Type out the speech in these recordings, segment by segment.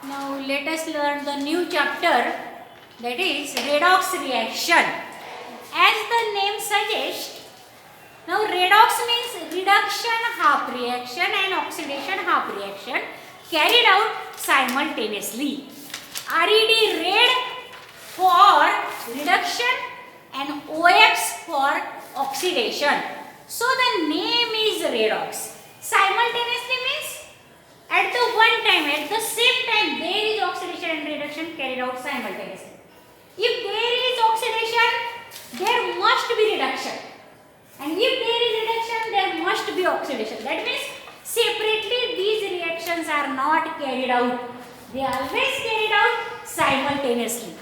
Now let us learn the new chapter, that is redox reaction. As the name suggests, now redox means reduction half reaction and oxidation half reaction carried out simultaneously. RED, red, for reduction and OX for oxidation. So the name is redox. Simultaneously means at the one time, at the same time, there is oxidation and reduction carried out simultaneously. If there is oxidation, there must be reduction. And if there is reduction, there must be oxidation. That means separately these reactions are not carried out. They are always carried out simultaneously.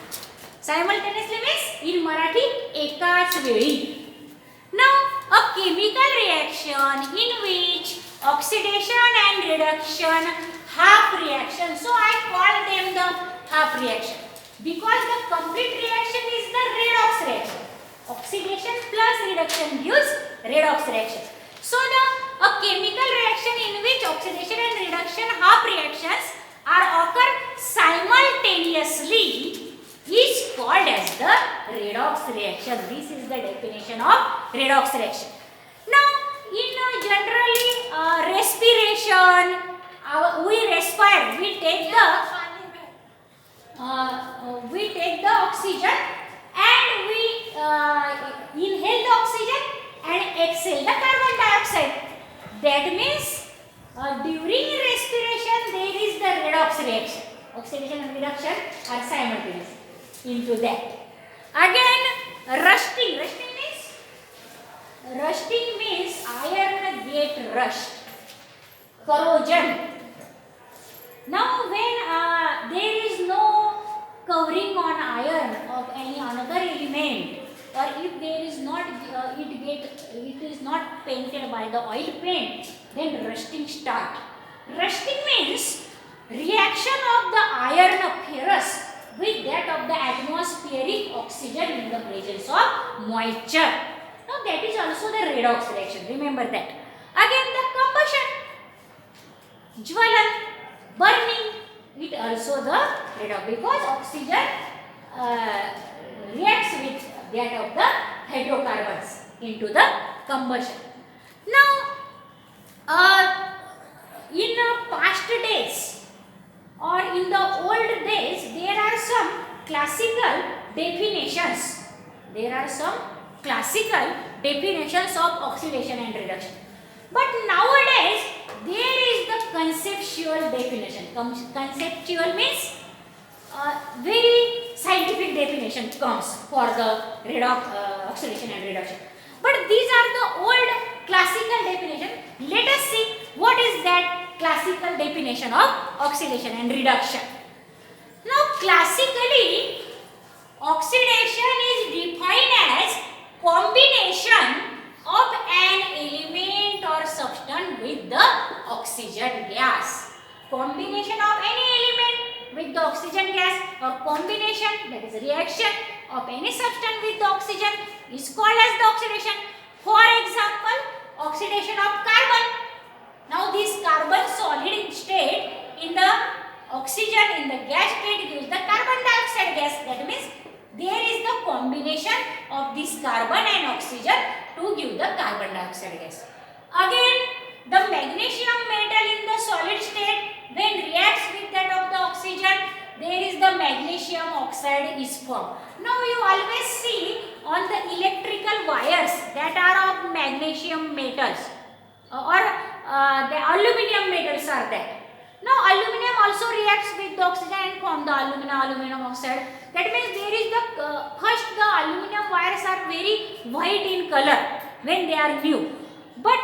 Simultaneously means in Marathi, एकाच वेळी. Now, a chemical reaction in which oxidation and reduction half reaction. So I call them the half reaction because the complete reaction is the redox reaction. Oxidation plus reduction gives redox reaction. So a chemical reaction in which oxidation and reduction half reactions are occur simultaneously is called as the redox reaction. This is the definition of redox reaction. Now, in generally respiration, we respire, we take the oxygen and we inhale the oxygen and exhale the carbon dioxide. That means during respiration there is the redox reaction. Oxidation and reduction are simultaneous into that. Again, rusting. Rusting means iron get rust. Corrosion. Now when there is no covering on iron of any another element, or if there is not it is not painted by the oil paint, then rusting start. Rusting means reaction of the iron of ferrous with that of the atmospheric oxygen in the presence of moisture. Now that is also the redox reaction. Remember that. Again the combustion, jwalan, burning, it also the redox because oxygen reacts with that of the hydrocarbons into the combustion. Now in past days or in the old days there are some classical definitions. Of oxidation and reduction. But nowadays there is the conceptual definition. Conceptual means very scientific definition comes for the oxidation and reduction. But these are the old classical definition. Let us see what is that classical definition of oxidation and reduction. Now classically, oxidation is defined as combination of an element or substance with the oxygen gas. Combination of any element with the oxygen gas or combination, that is reaction of any substance with the oxygen is called as the oxidation. For example, oxidation of carbon. Now this carbon solid state in the oxygen in the gas state gives the carbon dioxide gas. That means there is the combination of this carbon and oxygen to give the carbon dioxide gas. Again, the magnesium metal in the solid state when reacts with that of the oxygen, there is the magnesium oxide is formed. Now you always see on the electrical wires that are of magnesium metals or the aluminum metals are there. Now aluminum also reacts with the oxygen and form the aluminum oxide. That means there is the first the aluminum wires are very white in color when they are new. But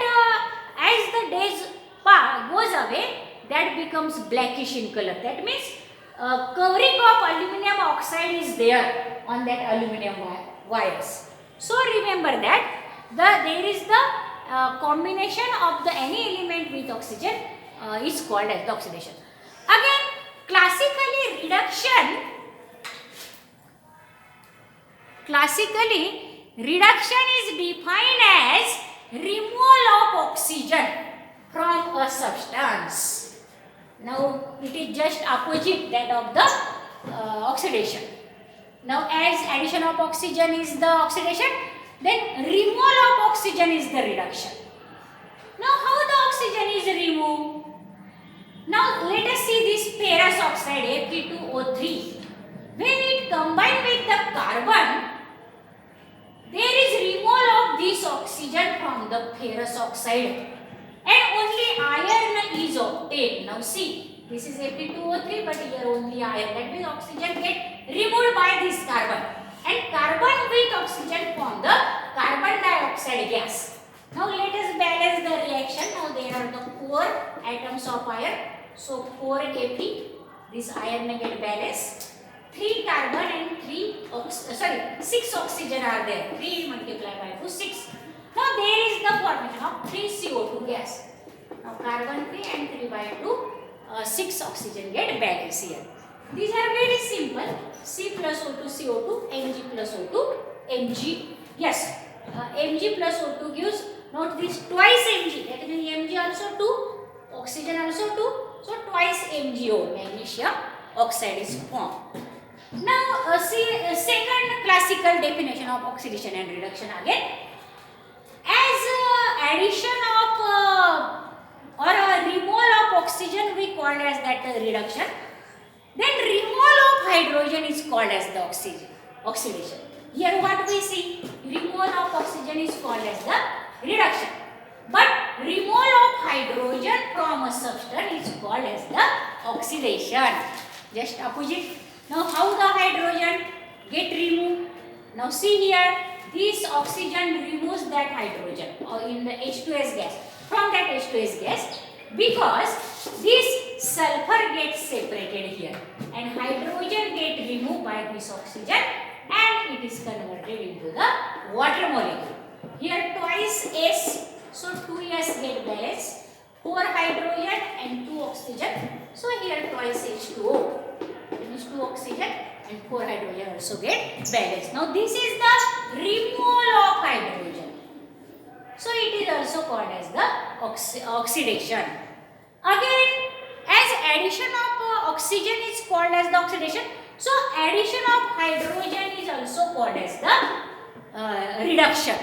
as the days goes away, that becomes blackish in color. That means covering of aluminum oxide is there on that aluminum wires. So remember that there is the combination of the any element with oxygen is called as the oxidation. Again, classically reduction is defined as removal of oxygen from a substance. Now it is just opposite that of the oxidation. Now as addition of oxygen is the oxidation, then removal of oxygen is the reduction. Now how the oxygen is removed? Now let us see this ferrous oxide Fe2O3. When it combines with the carbon, there is removal of this oxygen from the ferrous oxide and only iron is obtained. Now see, this is Fe2O3 but here only iron. That means oxygen get removed by this carbon and carbon with oxygen form the carbon dioxide gas. Now let us balance the reaction. Now there are the 4 atoms of iron. So 4 Fe, this iron may get balanced. 3 carbon and 6 oxygen are there. 3 multiplied by 2, 6. Now there is the formation of 3 CO2 gas. Now carbon 3 and 3 by 2, 6 oxygen get balanced here. These are very simple. C plus O2 CO2, Mg plus O2 Mg. Yes, Mg plus O2 gives, note this, twice Mg. That means Mg also 2, oxygen also 2. So twice MgO, magnesium oxide is formed. Now see second classical definition of oxidation and reduction again. As addition of or removal of oxygen we called as that reduction. Then removal of hydrogen is called as the oxidation. Here what we see, removal of oxygen is called as the reduction. But removal of hydrogen from a substance is called as the oxidation. Just opposite. Now how the hydrogen get removed? Now see here, this oxygen removes that hydrogen or in the H2S gas, from that H2S gas, because this sulfur gets separated here and hydrogen get removed by this oxygen and it is converted into the water molecule. Here twice S, so 2S get balanced, 4 hydrogen and 2 oxygen. So here twice H2O. Means 2 oxygen and 4 hydrogen also get balanced. Now this is the removal of hydrogen. So it is also called as the oxidation. Again, as addition of oxygen is called as the oxidation, so addition of hydrogen is also called as the reduction.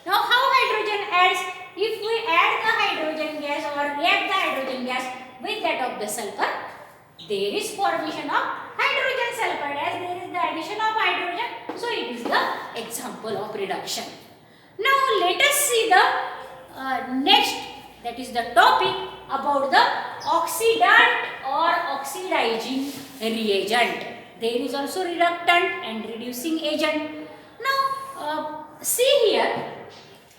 Now how hydrogen adds? If we add the hydrogen gas or react the hydrogen gas with that of the sulfur, there is formation of hydrogen sulfide. As there is the addition of hydrogen, so it is the example of reduction. Now let us see the next, that is the topic about the oxidant or oxidizing reagent. There is also reductant and reducing agent. Now see here,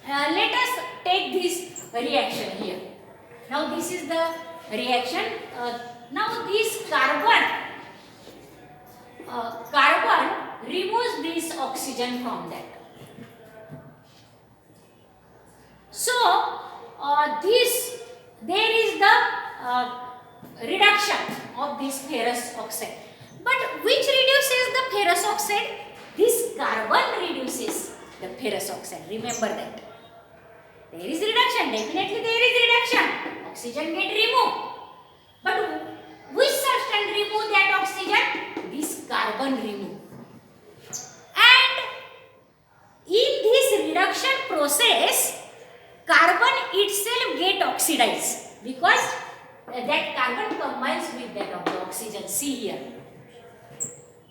let us take this reaction here. Now this is the reaction. Now this carbon removes this oxygen from that. So there is the reduction of this ferrous oxide. But which reduces the ferrous oxide? This carbon reduces the ferrous oxide. Remember that. There is reduction. Definitely there is reduction. Oxygen get removed. But which substance remove that oxygen? This carbon remove. And in this reduction process, carbon itself get oxidized because that carbon combines with that of the oxygen. See here.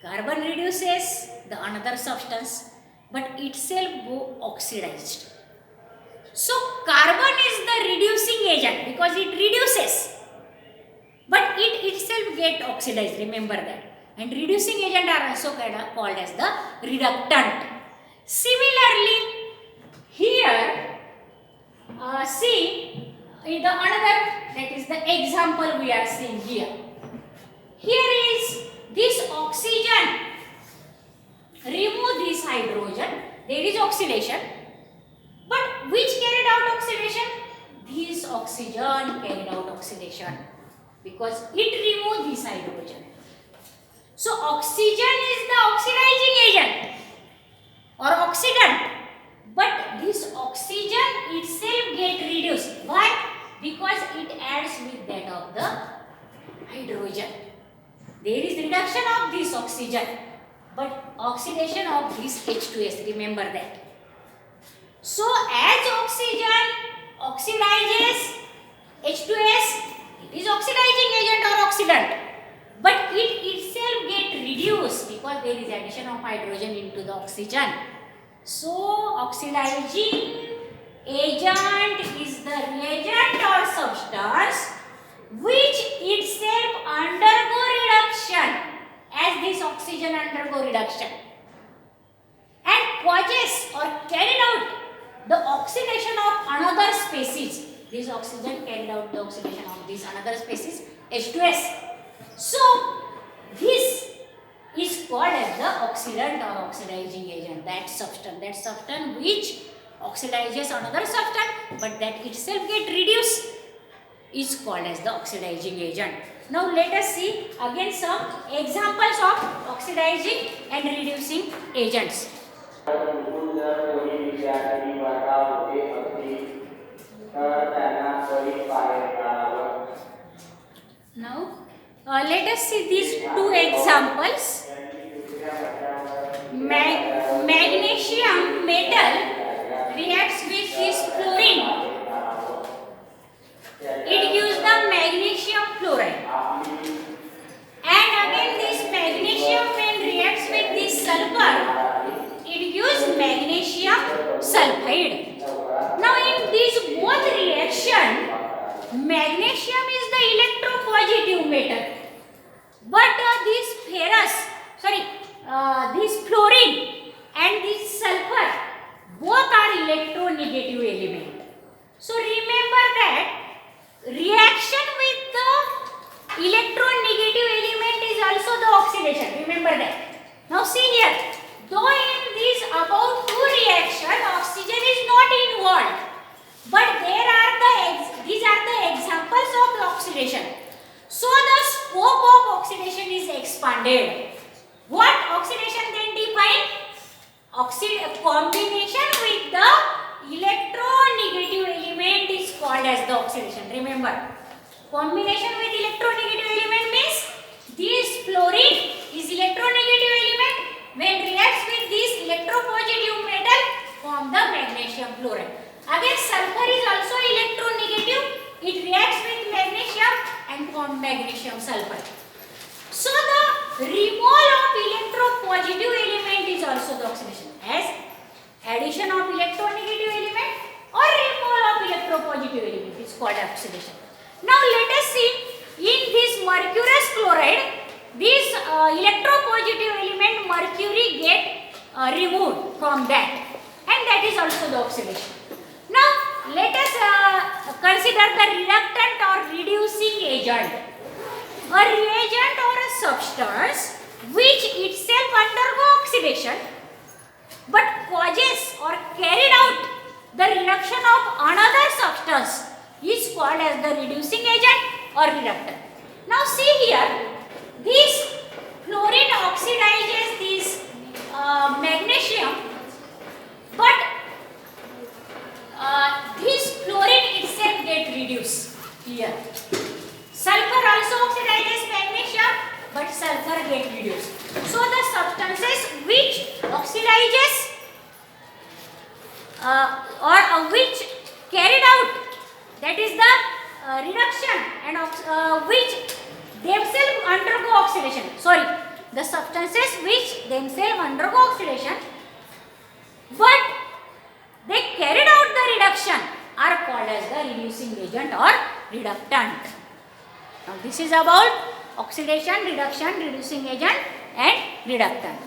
Carbon reduces the another substance, but itself go oxidized. So carbon is the reducing agent because it reduces. But it itself get oxidized, remember that. And reducing agent are also called as the reductant. Similarly, here, see, the another, that is the example we are seeing here. Here is this oxygen, remove this hydrogen, there is oxidation. But which carried out oxidation? This oxygen carried out oxidation, because it removed this hydrogen. So oxygen is the oxidizing agent or oxidant, but this oxygen itself get reduced. Why? Because it adds with that of the hydrogen. There is reduction of this oxygen, but oxidation of this H2S. Remember that. So as oxygen oxidizes H2S, it is oxidizing agent or oxidant, but it itself get reduced because there is addition of hydrogen into the oxygen. So oxidizing agent is the reagent or substance which itself undergo reduction as this oxygen undergo reduction and causes or carried out the oxidation of another species. This oxygen carried out the oxidation of this another species H2S. So this is called as the oxidant or oxidizing agent. That substance which oxidizes another substance but that itself get reduced is called as the oxidizing agent. Now let us see again some examples of oxidizing and reducing agents. Now let us see these two examples. Magnesium metal reacts with this fluorine. It gives the magnesium fluoride. And again this magnesium when reacts with this sulfur, it gives magnesium sulfide. Now in this both reaction, magnesium is the electropositive metal, but this fluorine and this sulfur both are electronegative element. So remember that reaction with the electronegative element is also the oxidation. Remember that. Now see here, though in these about two reaction oxygen is not involved, but these are the examples of the oxidation. So the scope of oxidation is expanded. What oxidation then define? Combination with the electronegative element is called as the oxidation. Remember, combination with electronegative element means this fluorine is electronegative element. When reacts with this electropositive metal, form the magnesium fluoride. Again, sulfur is also electronegative. It reacts with magnesium and form magnesium sulfide. So the removal of electropositive element is also the oxidation, as addition of electronegative element or removal of electropositive element is called oxidation. Now let us see in this mercurous chloride, this electropositive element mercury get removed from that, and that is also the oxidation. Now let us consider the reductant or reducing agent. A reagent or a substance which itself undergo oxidation but causes or carried out the reduction of another substance is called as the reducing agent or reductant. Now see here, this fluorine oxidizes this magnesium, but this fluorine itself get reduced here. Sulfur also oxidizes magnesium, but sulfur get reduced. So the substances which oxidizes or which carried out, that is the reduction, and which themselves undergo oxidation. The substances which themselves undergo oxidation, but they carried out the reduction are called as the reducing agent or reductant. Now this is about oxidation, reduction, reducing agent and reductant.